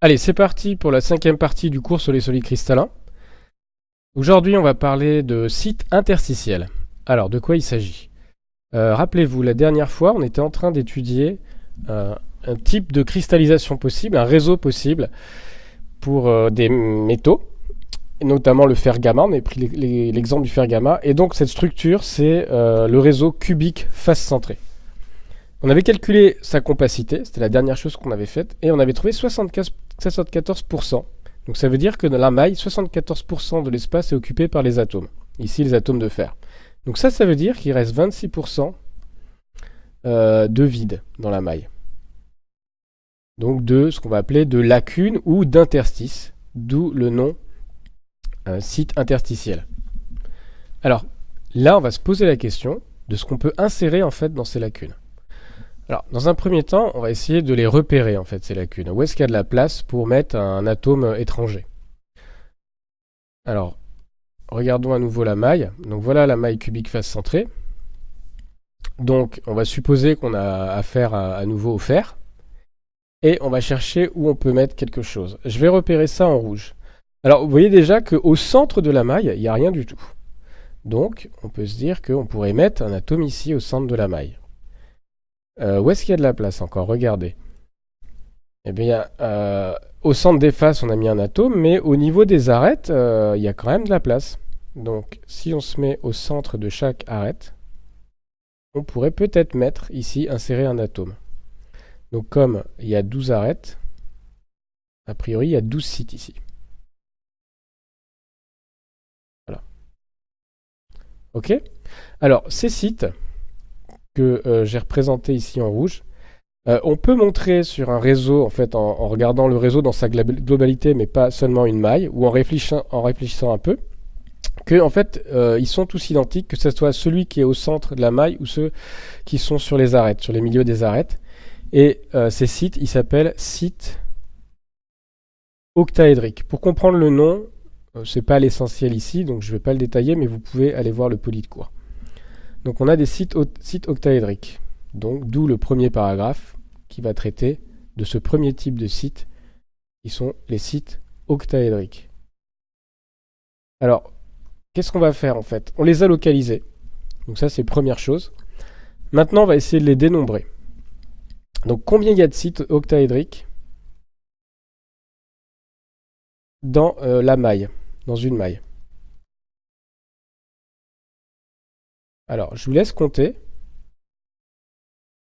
Allez, c'est parti pour la cinquième partie du cours sur les solides cristallins. Aujourd'hui, on va parler de sites interstitiels. Alors, de quoi il s'agit? Rappelez-vous, la dernière fois, on était en train d'étudier un type de cristallisation possible, un réseau possible pour des métaux, et notamment le fer gamma. On a pris l'exemple du fer gamma. Et donc, cette structure, c'est le réseau cubique face centré. On avait calculé sa compacité, c'était la dernière chose qu'on avait faite, et on avait trouvé 74%. Donc ça veut dire que dans la maille, 74% de l'espace est occupé par les atomes. Ici, les atomes de fer. Donc ça veut dire qu'il reste 26% de vide dans la maille. Donc de ce qu'on va appeler de lacunes ou d'interstices, d'où le nom site interstitiel. Alors là, on va se poser la question de ce qu'on peut insérer en fait dans ces lacunes. Alors, dans un premier temps, on va essayer de les repérer, en fait, ces lacunes. Où est-ce qu'il y a de la place pour mettre un atome étranger? Alors, regardons à nouveau la maille. Donc voilà la maille cubique face centrée. Donc, on va supposer qu'on a affaire à nouveau au fer. Et on va chercher où on peut mettre quelque chose. Je vais repérer ça en rouge. Alors, vous voyez déjà qu'au centre de la maille, il n'y a rien du tout. Donc, on peut se dire qu'on pourrait mettre un atome ici au centre de la maille. Où est-ce qu'il y a de la place encore? Regardez. Eh bien, au centre des faces, on a mis un atome, mais au niveau des arêtes, il y a quand même de la place. Donc, si on se met au centre de chaque arête, on pourrait peut-être mettre ici, insérer un atome. Donc, comme il y a 12 arêtes, a priori, il y a 12 sites ici. Voilà. OK? Alors, ces sites que j'ai représentés ici en rouge, on peut montrer sur un réseau, en fait, en regardant le réseau dans sa globalité, mais pas seulement une maille, ou en réfléchissant un peu, que en fait, ils sont tous identiques, que ce soit celui qui est au centre de la maille ou ceux qui sont sur les arêtes, sur les milieux des arêtes. Et ces sites, ils s'appellent sites octaédriques. Pour comprendre le nom, c'est pas l'essentiel ici, donc je ne vais pas le détailler, mais vous pouvez aller voir le poly de cours. Donc on a des sites octaédriques. Donc d'où le premier paragraphe qui va traiter de ce premier type de site, qui sont les sites octaédriques. Alors, qu'est-ce qu'on va faire en fait? On les a localisés. Donc ça, c'est première chose. Maintenant, on va essayer de les dénombrer. Donc, combien il y a de sites octaédriques dans la maille, dans une maille? Alors, je vous laisse compter.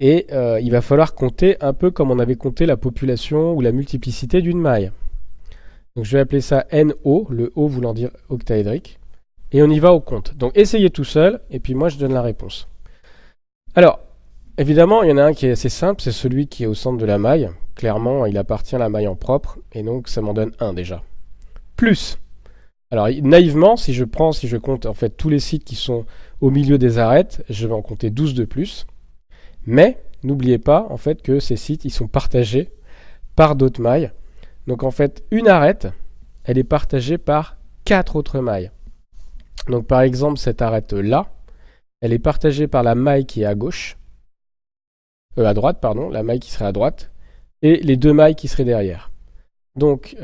Et il va falloir compter un peu comme on avait compté la population ou la multiplicité d'une maille. Donc, je vais appeler ça NO, le O voulant dire octaédrique. Et on y va au compte. Donc, essayez tout seul, et puis moi, je donne la réponse. Alors, évidemment, il y en a un qui est assez simple, c'est celui qui est au centre de la maille. Clairement, il appartient à la maille en propre, et donc ça m'en donne 1 déjà. Plus. Alors, naïvement, si je compte en fait tous les sites qui sont au milieu des arêtes, je vais en compter 12 de plus. Mais, n'oubliez pas, en fait, que ces sites, ils sont partagés par d'autres mailles. Donc, en fait, une arête, elle est partagée par 4 autres mailles. Donc, par exemple, cette arête-là, elle est partagée par la maille qui est à gauche, à droite, pardon, la maille qui serait à droite, et les deux mailles qui seraient derrière. Donc,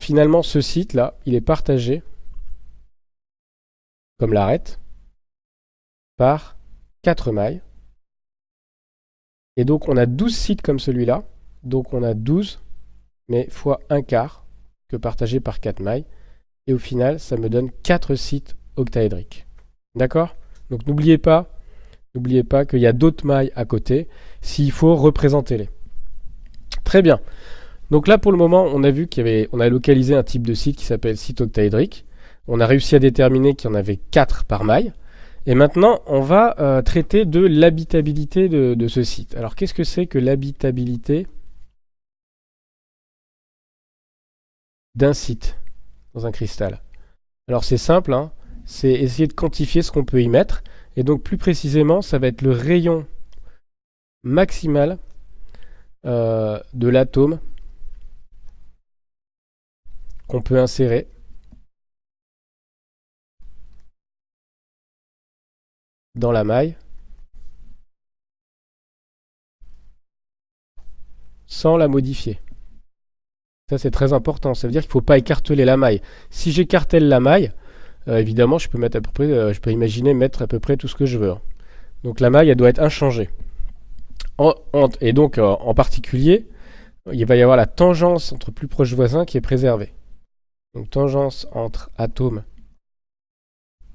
finalement, ce site-là, il est partagé, comme l'arête, par 4 mailles. Et donc, on a 12 sites comme celui-là. Donc, on a 12, mais fois 1 quart, que partagé par 4 mailles. Et au final, ça me donne 4 sites octaédriques. D'accord? Donc, n'oubliez pas qu'il y a d'autres mailles à côté, s'il faut représenter-les. Très bien. Donc là, pour le moment, on a vu on a localisé un type de site qui s'appelle site octaédrique. On a réussi à déterminer qu'il y en avait 4 par maille. Et maintenant, on va traiter de l'habitabilité de ce site. Alors, qu'est-ce que c'est que l'habitabilité d'un site dans un cristal? Alors, c'est simple, hein, c'est essayer de quantifier ce qu'on peut y mettre. Et donc, plus précisément, ça va être le rayon maximal de l'atome qu'on peut insérer dans la maille sans la modifier. Ça, c'est très important. Ça veut dire qu'il ne faut pas écarteler la maille. Si j'écartèle la maille, évidemment, je peux mettre à peu près, je peux imaginer mettre à peu près tout ce que je veux, hein. Donc la maille, elle doit être inchangée. Et donc, en particulier, il va y avoir la tangence entre plus proches voisins qui est préservée. Donc tangence entre atomes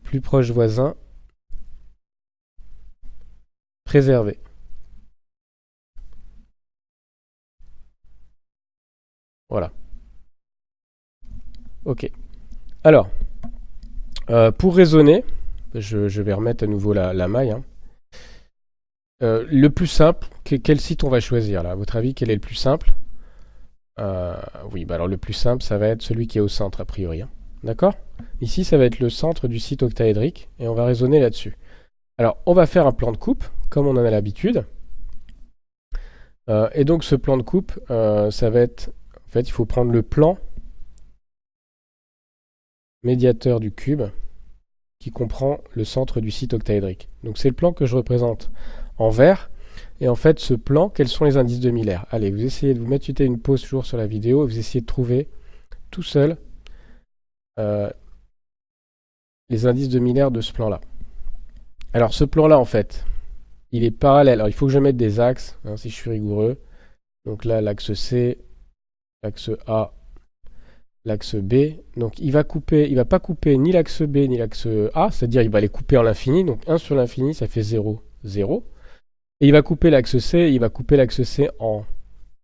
plus proches voisins préservée. Voilà. Ok. Alors, pour raisonner, je vais remettre à nouveau la maille, hein. Le plus simple, quel site on va choisir là? À votre avis, quel est le plus simple? Oui, bah alors le plus simple, ça va être celui qui est au centre, a priori, hein. D'accord? Ici, ça va être le centre du site octaédrique, et on va raisonner là-dessus. Alors, on va faire un plan de coupe, comme on en a l'habitude. Et donc, ce plan de coupe, ça va être... En fait, il faut prendre le plan médiateur du cube, qui comprend le centre du site octaédrique. Donc, c'est le plan que je représente en vert. Et en fait, ce plan, quels sont les indices de Miller? Allez, vous essayez de vous mettre une pause toujours sur la vidéo, et vous essayez de trouver tout seul les indices de Miller de ce plan-là. Alors, ce plan-là, en fait, il est parallèle. Alors, il faut que je mette des axes, hein, si je suis rigoureux. Donc là, l'axe C, l'axe A, l'axe B. Donc, il va pas couper ni l'axe B ni l'axe A, c'est-à-dire il va les couper en l'infini. Donc, 1 sur l'infini, ça fait 0, 0. Et il va couper l'axe C, en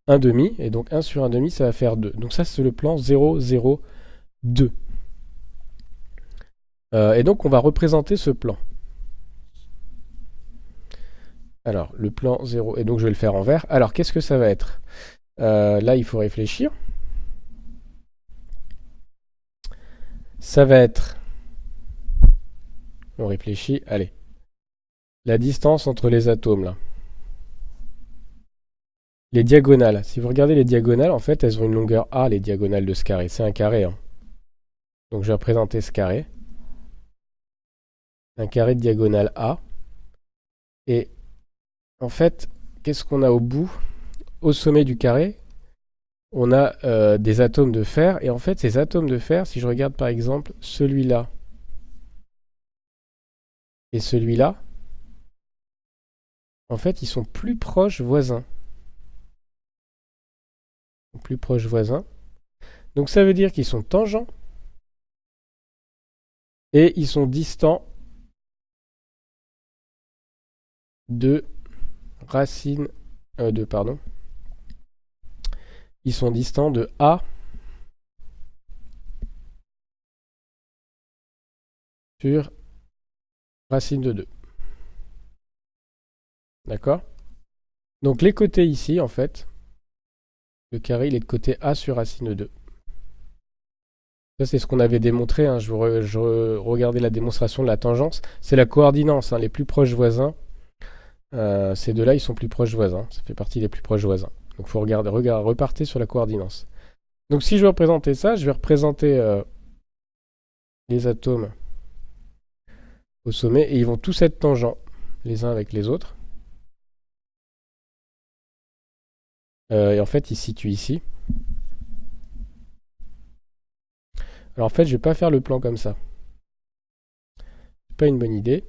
1 demi, et donc 1 sur 1 demi, ça va faire 2. Donc ça, c'est le plan 0, 0, 2. Et donc, on va représenter ce plan. Alors, le plan 0, et donc je vais le faire en vert. Alors, qu'est-ce que ça va être? Là, il faut réfléchir. Ça va être... On réfléchit, allez. La distance entre les atomes, là. Les diagonales. Si vous regardez les diagonales, en fait, elles ont une longueur A, les diagonales de ce carré. C'est un carré, hein. Donc, je vais représenter ce carré. Un carré de diagonale A. Et en fait, qu'est-ce qu'on a au bout? Au sommet du carré, on a des atomes de fer. Et en fait, ces atomes de fer, si je regarde par exemple celui-là et celui-là, en fait, ils sont plus proches voisins. Plus proches voisins. Donc ça veut dire qu'ils sont tangents et ils sont distants de racine pardon. Ils sont distants de A sur racine de 2. D'accord? Donc les côtés ici, en fait, le carré, il est de côté A sur racine de 2. Ça, c'est ce qu'on avait démontré, hein. Je regardais la démonstration de la tangence. C'est la coordinance, hein. Les plus proches voisins, ces deux-là, ils sont plus proches voisins. Ça fait partie des plus proches voisins. Donc, il faut repartez sur la coordinance. Donc, si je veux représenter ça, je vais représenter les atomes au sommet. Et ils vont tous être tangents, les uns avec les autres. Et en fait, ils se situent ici. Alors, en fait, je ne vais pas faire le plan comme ça. C'est pas une bonne idée.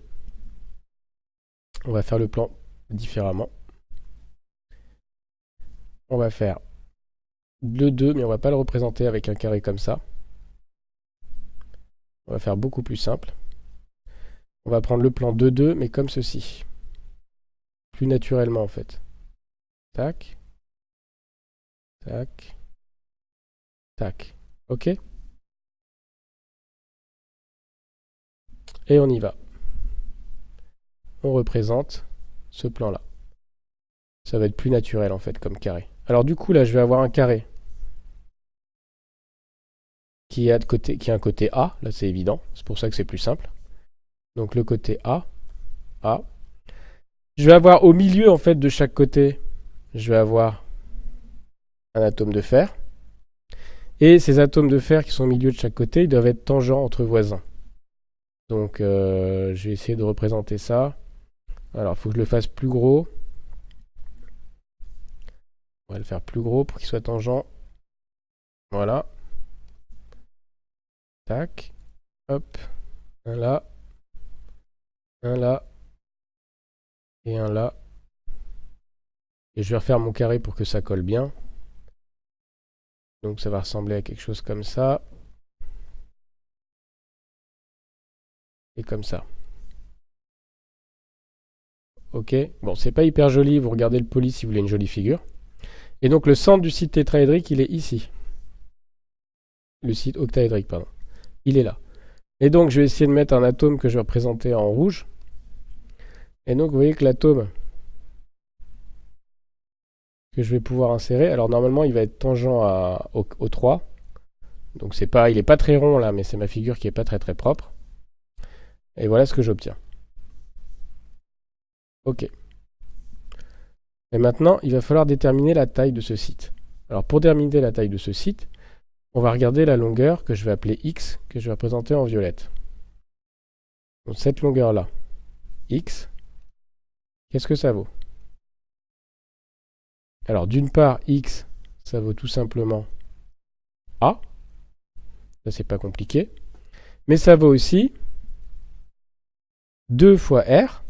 On va faire le plan différemment. On va faire le 2, mais on va pas le représenter avec un carré comme ça. On va faire beaucoup plus simple. On va prendre le plan 2-2, mais comme ceci. Plus naturellement, en fait. Tac. Tac. Tac. OK? Et on y va. On représente ce plan-là. Ça va être plus naturel, en fait, comme carré. Alors, du coup, là, je vais avoir un carré qui a un côté A. Là, c'est évident. C'est pour ça que c'est plus simple. Donc, le côté A. A. Je vais avoir au milieu, en fait, de chaque côté, je vais avoir un atome de fer. Et ces atomes de fer qui sont au milieu de chaque côté, ils doivent être tangents entre voisins. Donc, je vais essayer de représenter ça. Alors, il faut que je le fasse plus gros. On va le faire plus gros pour qu'il soit tangent. Voilà. Tac. Hop. Un là. Un là. Et un là. Et je vais refaire mon carré pour que ça colle bien. Donc ça va ressembler à quelque chose comme ça. Et comme ça. Ok. Bon, c'est pas hyper joli. Vous regardez le poly si vous voulez une jolie figure. Et donc le centre du site tétraédrique, il est ici. Le site octaédrique, pardon. Il est là. Et donc je vais essayer de mettre un atome que je vais représenter en rouge. Et donc vous voyez que l'atome que je vais pouvoir insérer, alors normalement il va être tangent au 3. Donc c'est pas, il n'est pas très rond là, mais c'est ma figure qui n'est pas très très propre. Et voilà ce que j'obtiens. Ok. Et maintenant, il va falloir déterminer la taille de ce site. Alors pour déterminer la taille de ce site, on va regarder la longueur que je vais appeler x, que je vais représenter en violette. Donc cette longueur-là, x, qu'est-ce que ça vaut? Alors d'une part, x, ça vaut tout simplement a. Ça, c'est pas compliqué. Mais ça vaut aussi 2 fois r,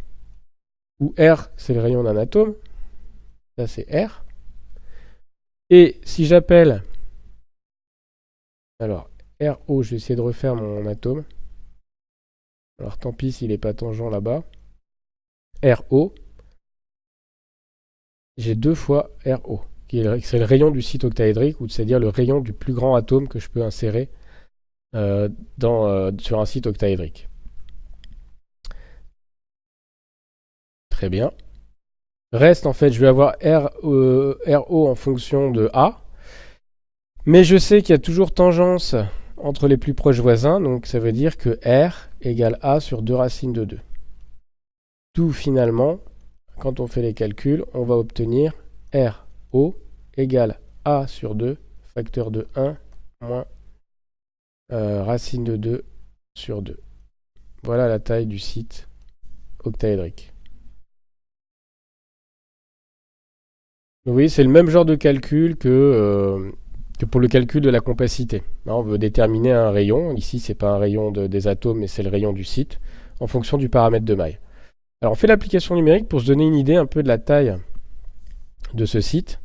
où r, c'est le rayon d'un atome. Ça, c'est r. Et si j'appelle... Alors, RO, je vais essayer de refaire mon atome. Alors, tant pis s'il n'est pas tangent là-bas. RO, j'ai 2 fois RO, c'est le rayon du site octaédrique, ou c'est-à-dire le rayon du plus grand atome que je peux insérer sur un site octaédrique. Très bien. Reste, en fait, je vais avoir RO en fonction de A. Mais je sais qu'il y a toujours tangence entre les plus proches voisins, donc ça veut dire que R égale A sur 2 racines de 2. D'où finalement, quand on fait les calculs, on va obtenir RO égale A sur 2, facteur de 1 moins racine de 2 sur 2. Voilà la taille du site octaédrique. Vous voyez, c'est le même genre de calcul que pour le calcul de la compacité. Là, on veut déterminer un rayon. Ici, ce n'est pas un rayon des atomes, mais c'est le rayon du site, en fonction du paramètre de maille. Alors, on fait l'application numérique pour se donner une idée un peu de la taille de ce site.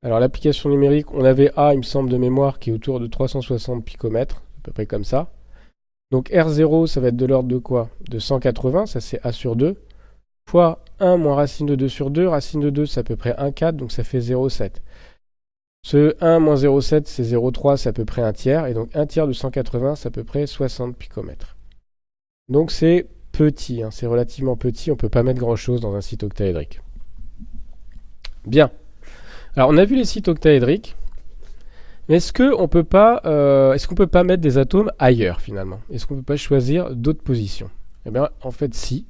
Alors, l'application numérique, on avait A, il me semble, de mémoire, qui est autour de 360 picomètres, à peu près comme ça. Donc, R0, ça va être de l'ordre de quoi? De 180, ça c'est A sur 2, fois 1 moins racine de 2 sur 2. Racine de 2, c'est à peu près 1,4, donc ça fait 0,7. Ce 1 moins 0,7, c'est 0,3, c'est à peu près un tiers. Et donc, un tiers de 180, c'est à peu près 60 picomètres. Donc, c'est petit, hein, c'est relativement petit. On ne peut pas mettre grand-chose dans un site octaédrique. Bien. Alors, on a vu les sites octaédriques. Mais est-ce qu'on peut pas mettre des atomes ailleurs, finalement? Est-ce qu'on ne peut pas choisir d'autres positions? Eh bien, en fait, si.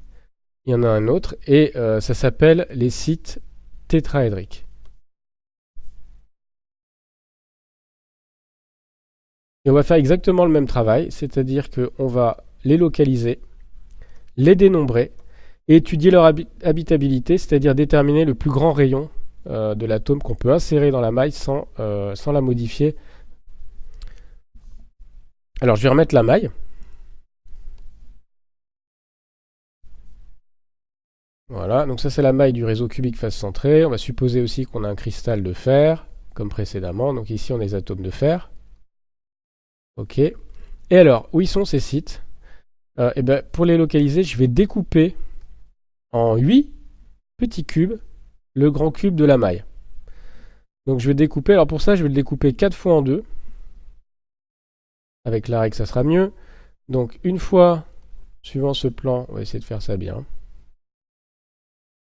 Il y en a un autre. Et ça s'appelle les sites tétraédriques. Et on va faire exactement le même travail, c'est-à-dire qu'on va les localiser, les dénombrer et étudier leur habitabilité, c'est-à-dire déterminer le plus grand rayon de l'atome qu'on peut insérer dans la maille sans la modifier. Alors je vais remettre la maille. Voilà, donc ça c'est la maille du réseau cubique face centrée. On va supposer aussi qu'on a un cristal de fer, comme précédemment. Donc ici on a les atomes de fer. Ok. Et alors, où ils sont ces sites? Eh ben, pour les localiser, je vais découper en 8 petits cubes le grand cube de la maille. Donc je vais découper, alors pour ça je vais le découper 4 fois en 2. Avec la règle ça sera mieux. Donc une fois suivant ce plan, on va essayer de faire ça bien.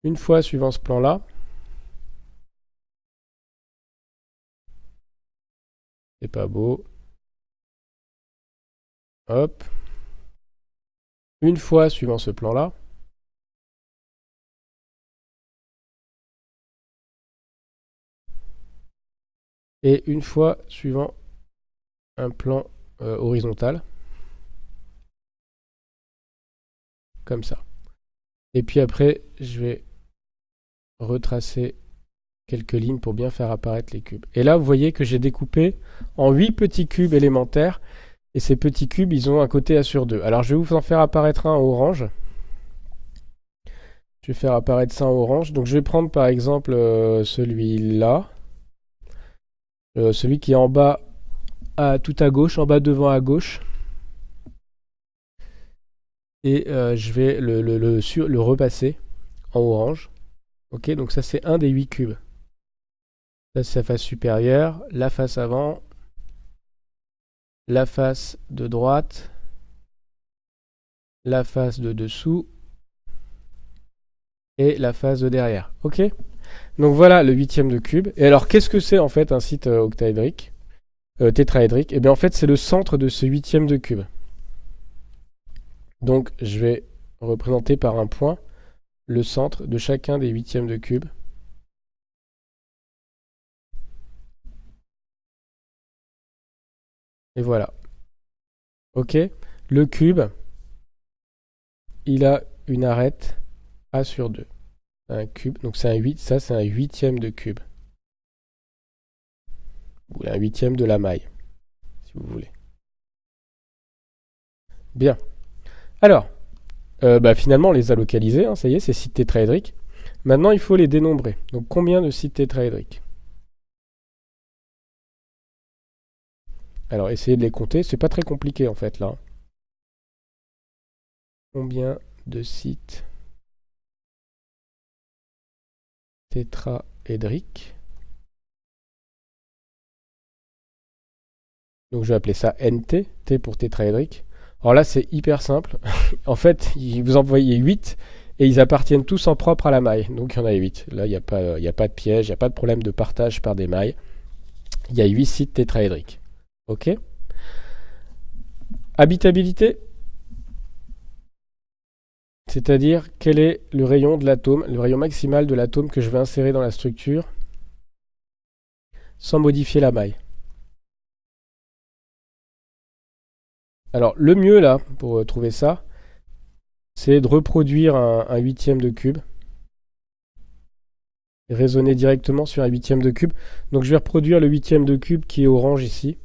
Une fois suivant ce plan là. C'est pas beau. Hop. Une fois suivant ce plan là. Et une fois suivant un plan horizontal. Comme ça. Et puis après, je vais retracer quelques lignes pour bien faire apparaître les cubes. Et là, vous voyez que j'ai découpé en 8 petits cubes élémentaires. Et ces petits cubes, ils ont un côté A sur 2. Alors, je vais vous en faire apparaître un en orange. Je vais faire apparaître ça en orange. Donc, je vais prendre par exemple celui-là. Celui qui est en bas, tout à gauche, en bas devant à gauche. Et je vais le repasser en orange. Ok, donc ça c'est un des 8 cubes. Ça c'est sa face supérieure, la face avant, la face de droite, la face de dessous et la face de derrière. Ok, donc voilà le 8e de cube. Et alors qu'est-ce que c'est en fait un site octaédrique, tétraédrique? Et bien en fait c'est le centre de ce 8e de cube. Donc je vais représenter par un point le centre de chacun des 8e de cube. Et voilà. Ok, le cube, il a une arête A sur 2. Un cube, donc c'est un 8, ça c'est un 8e de cube. Ou un 8e de la maille, si vous voulez. Bien. Alors, finalement on les a localisés, hein, ça y est, c'est sites tétraédriques. Maintenant il faut les dénombrer. Donc combien de sites tétraédriques? Alors essayez de les compter, c'est pas très compliqué en fait là. Combien de sites tétraédriques? Donc je vais appeler ça NT, T pour tétraédrique. Alors là c'est hyper simple. En fait, vous envoyez 8 et ils appartiennent tous en propre à la maille. Donc il y en a 8. Là il n'y a pas de piège, il n'y a pas de problème de partage par des mailles. Il y a 8 sites tétraédriques. Ok. Habitabilité, c'est-à-dire quel est le rayon de l'atome, le rayon maximal de l'atome que je vais insérer dans la structure sans modifier la maille. Alors le mieux là, pour trouver ça, c'est de reproduire un 8e de cube. Et raisonner directement sur un 8e de cube. Donc je vais reproduire le 8e de cube qui est orange ici.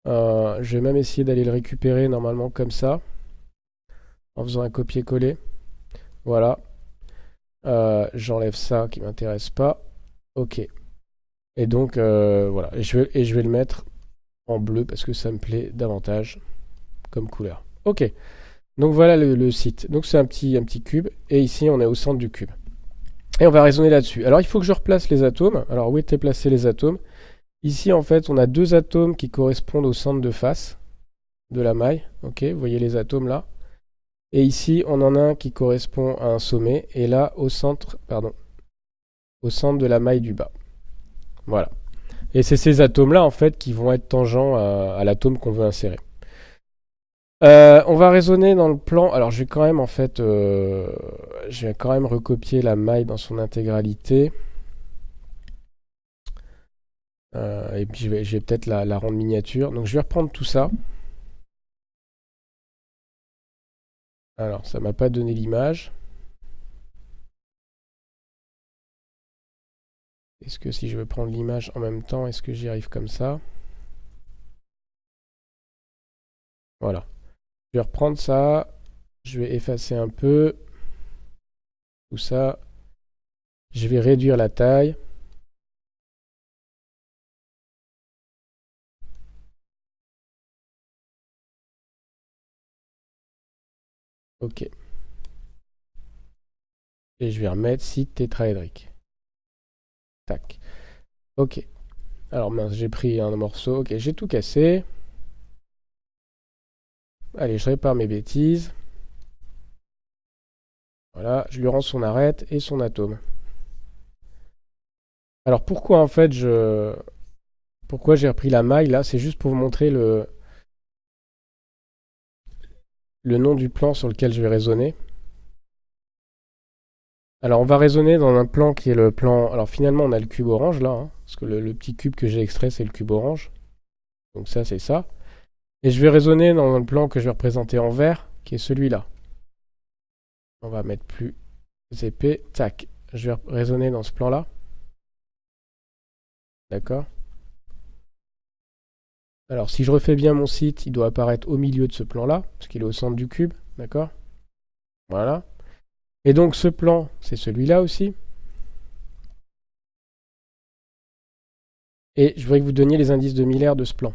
Je vais même essayer d'aller le récupérer normalement comme ça. En faisant un copier-coller. Voilà. J'enlève ça qui ne m'intéresse pas. Ok. Et donc voilà. Et je vais le mettre en bleu parce que ça me plaît davantage comme couleur. Ok. Donc voilà le site. Donc c'est un petit cube. Et ici on est au centre du cube. Et on va raisonner là-dessus. Alors il faut que je replace les atomes. Alors où étaient placés les atomes? Ici en fait on a deux atomes qui correspondent au centre de face de la maille. Ok, vous voyez les atomes là. Et ici on en a un qui correspond à un sommet. Et là au centre de la maille du bas. Voilà. Et c'est ces atomes là en fait qui vont être tangents à l'atome qu'on veut insérer. On va raisonner dans le plan. Alors je vais quand même recopier la maille dans son intégralité. Et puis je vais peut-être la rendre miniature. Donc je vais reprendre tout ça. Alors ça m'a pas donné l'image. Est-ce que si je veux prendre l'image en même temps, est-ce que j'y arrive comme ça? Voilà. Je vais reprendre ça. Je vais effacer un peu. Tout ça. Je vais réduire la taille. Ok. Et je vais remettre site tétraédrique. Tac. Ok. Alors mince, j'ai pris un morceau. Ok, j'ai tout cassé. Allez, je répare mes bêtises. Voilà, je lui rends son arête et son atome. Alors pourquoi en fait pourquoi j'ai repris la maille là? C'est juste pour vous montrer le nom du plan sur lequel je vais raisonner. Alors on va raisonner dans un plan qui est le plan... Alors finalement on a le cube orange là, hein, parce que le petit cube que j'ai extrait c'est le cube orange. Donc ça c'est ça. Et je vais raisonner dans un plan que je vais représenter en vert, qui est celui-là. On va mettre plus épais. Tac. Je vais raisonner dans ce plan là. D'accord? Alors, si je refais bien mon site, il doit apparaître au milieu de ce plan-là, parce qu'il est au centre du cube. D'accord? Voilà. Et donc, ce plan, c'est celui-là aussi. Et je voudrais que vous donniez les indices de Miller de ce plan.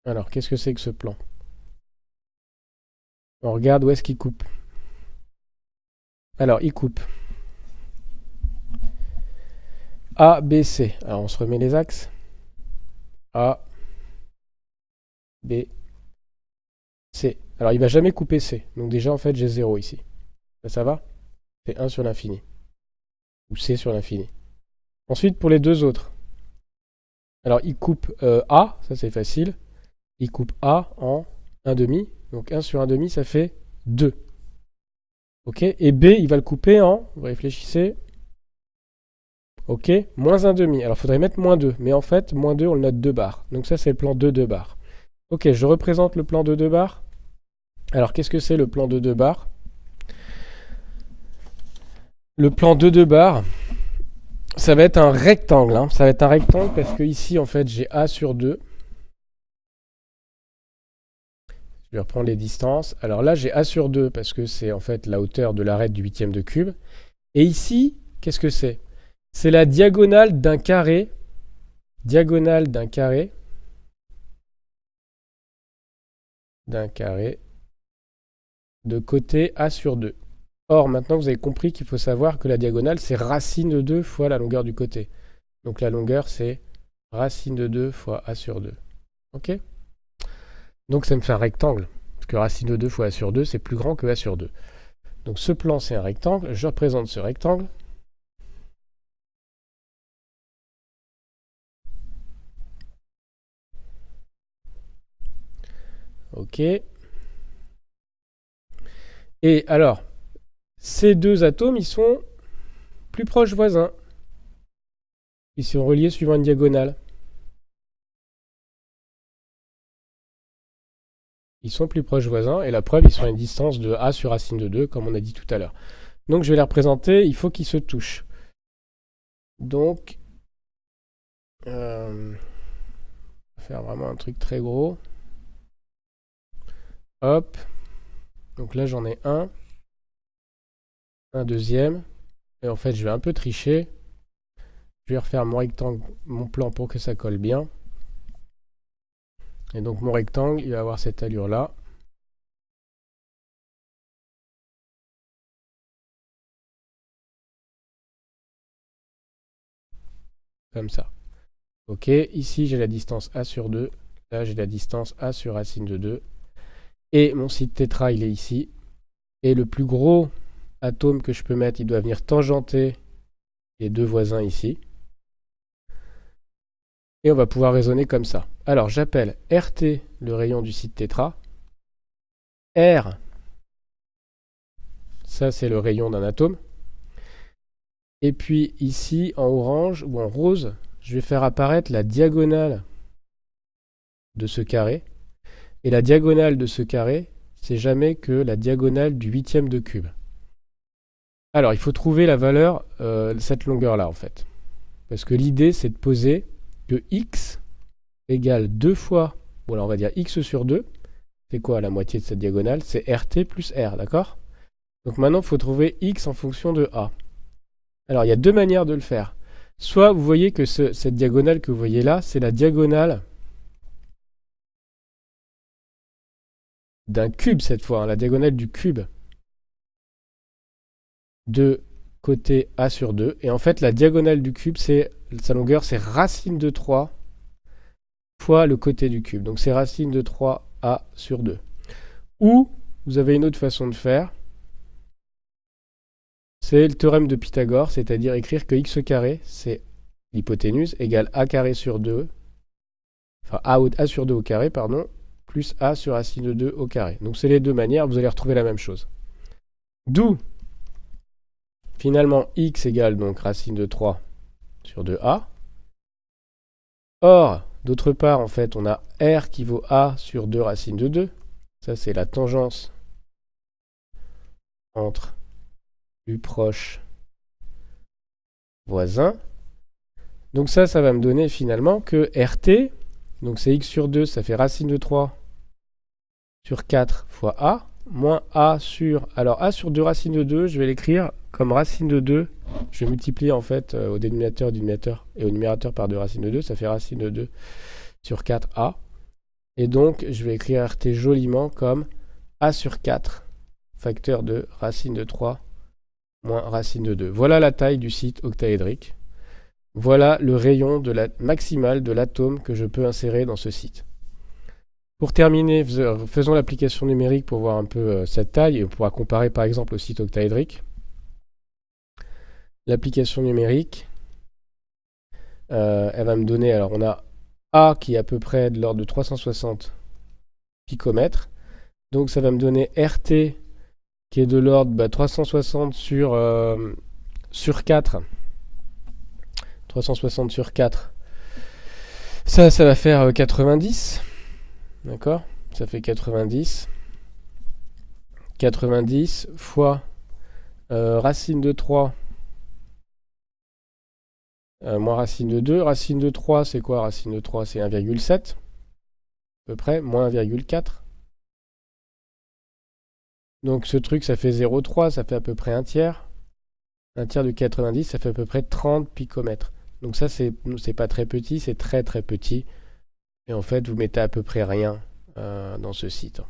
Alors, qu'est-ce que c'est que ce plan? On regarde où est-ce qu'il coupe. Alors, il coupe A, B, C. Alors, on se remet les axes. A, B, C. Alors, il va jamais couper C. Donc déjà, en fait, j'ai 0 ici. Ça va? C'est 1 sur l'infini. Ou C sur l'infini. Ensuite, pour les deux autres. Alors, il coupe A, ça c'est facile. Il coupe A en 1 demi. Donc 1 sur 1 demi, ça fait 2. Ok? Et B, il va le couper en, vous réfléchissez, ok, moins 1 demi. Alors, il faudrait mettre moins 2. Mais en fait, moins 2, on le note 2 barres. Donc ça, c'est le plan 2, 2 barres. Ok, je représente le plan de 2 barres. Alors, qu'est-ce que c'est le plan de 2 barres? Le plan de 2 barres, ça va être un rectangle. Hein. Ça va être un rectangle parce que ici, en fait, j'ai A sur 2. Je vais reprendre les distances. Alors là, j'ai A sur 2 parce que c'est en fait la hauteur de l'arête du huitième de cube. Et ici, qu'est-ce que c'est? C'est la diagonale d'un carré. Diagonale d'un carré. D'un carré de côté A sur 2. Or, maintenant, vous avez compris qu'il faut savoir que la diagonale, c'est racine de 2 fois la longueur du côté. Donc la longueur, c'est racine de 2 fois A sur 2. Ok? Donc ça me fait un rectangle. Parce que racine de 2 fois A sur 2, c'est plus grand que A sur 2. Donc ce plan, c'est un rectangle. Je représente ce rectangle. Ok. Et alors, ces deux atomes, ils sont plus proches voisins. Ils sont reliés suivant une diagonale. Ils sont plus proches voisins, et la preuve, ils sont à une distance de A sur racine de 2, comme on a dit tout à l'heure. Donc je vais les représenter, il faut qu'ils se touchent. Donc, on va faire vraiment un truc très gros. Hop. Donc là, j'en ai un deuxième. Et en fait, je vais un peu tricher. Je vais refaire mon rectangle, mon plan pour que ça colle bien. Et donc mon rectangle, il va avoir cette allure-là. Comme ça. Ok, ici j'ai la distance A sur 2. Là, j'ai la distance A sur racine de 2. Et mon site tétra, il est ici. Et le plus gros atome que je peux mettre, il doit venir tangenter les deux voisins ici. Et on va pouvoir raisonner comme ça. Alors, j'appelle RT le rayon du site tétra. R, ça c'est le rayon d'un atome. Et puis ici, en orange ou en rose, je vais faire apparaître la diagonale de ce carré. Et la diagonale de ce carré, c'est jamais que la diagonale du huitième de cube. Alors, il faut trouver la valeur de cette longueur-là, en fait. Parce que l'idée, c'est de poser que x égale 2 fois, bon là on va dire x sur 2, c'est quoi la moitié de cette diagonale? C'est RT plus R, d'accord? Donc maintenant, il faut trouver x en fonction de A. Alors, il y a deux manières de le faire. Soit vous voyez que cette diagonale que vous voyez là, c'est la diagonale d'un cube cette fois, hein, la diagonale du cube de côté A sur 2. Et en fait, la diagonale du cube, sa longueur, c'est racine de 3 fois le côté du cube. Donc c'est racine de 3A sur 2. Ou, vous avez une autre façon de faire, c'est le théorème de Pythagore, c'est-à-dire écrire que x carré, c'est l'hypoténuse, égale a carré sur 2, enfin a sur 2 au carré, pardon, plus a sur racine de 2 au carré. Donc c'est les deux manières, vous allez retrouver la même chose. D'où, finalement, x égale donc racine de 3 sur 2a. Or, d'autre part, en fait, on a r qui vaut a sur 2 racine de 2. Ça, c'est la tangence entre plus proche voisin. Donc ça va me donner finalement que RT, donc c'est x sur 2, ça fait racine de 3 sur 4 fois A, moins A sur... Alors A sur 2 racine de 2, je vais l'écrire comme racine de 2. Je vais multiplier en fait au dénominateur du numérateur et au numérateur par 2 racine de 2, ça fait racine de 2 sur 4A. Et donc je vais écrire RT joliment comme A sur 4, facteur de racine de 3 moins racine de 2. Voilà la taille du site octaédrique. Voilà le rayon maximal de l'atome que je peux insérer dans ce site. Pour terminer, faisons l'application numérique pour voir un peu cette taille et on pourra comparer par exemple au site octaédrique. L'application numérique, elle va me donner, alors on a A qui est à peu près de l'ordre de 360 picomètres. Donc ça va me donner RT qui est de l'ordre 360 sur 4. 360 sur 4. Ça va faire 90. D'accord? Ça fait 90. 90 fois racine de 3 moins racine de 2. Racine de 3, c'est quoi? Racine de 3, c'est 1,7. À peu près, moins 1,4. Donc ce truc, ça fait 0,3, ça fait à peu près un tiers. Un tiers de 90, ça fait à peu près 30 picomètres. Donc ça, c'est pas très petit, c'est très très petit. Et en fait, vous mettez à peu près rien dans ce site.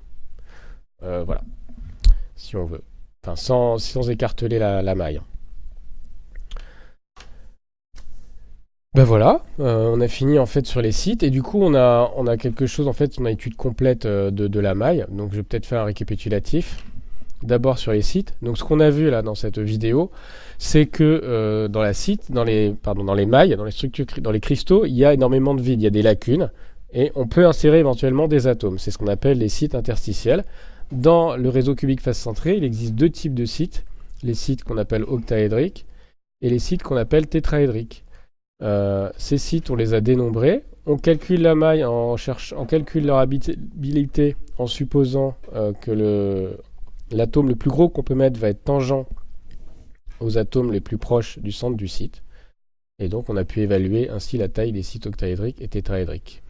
Voilà, si on veut. Enfin, sans écarteler la maille. Ben voilà, on a fini en fait sur les sites. Et du coup, on a quelque chose, en fait, on a une étude complète de la maille. Donc je vais peut-être faire un récapitulatif. D'abord sur les sites. Donc ce qu'on a vu là dans cette vidéo, c'est que dans les mailles, dans les structures, dans les cristaux, il y a énormément de vide, il y a des lacunes, et on peut insérer éventuellement des atomes. C'est ce qu'on appelle les sites interstitiels. Dans le réseau cubique face centré, il existe deux types de sites, les sites qu'on appelle octaédriques et les sites qu'on appelle tétraédriques. Ces sites, on les a dénombrés. On calcule la maille on calcule leur habitabilité en supposant que l'atome le plus gros qu'on peut mettre va être tangent aux atomes les plus proches du centre du site. Et donc on a pu évaluer ainsi la taille des sites octaédriques et tétraédriques.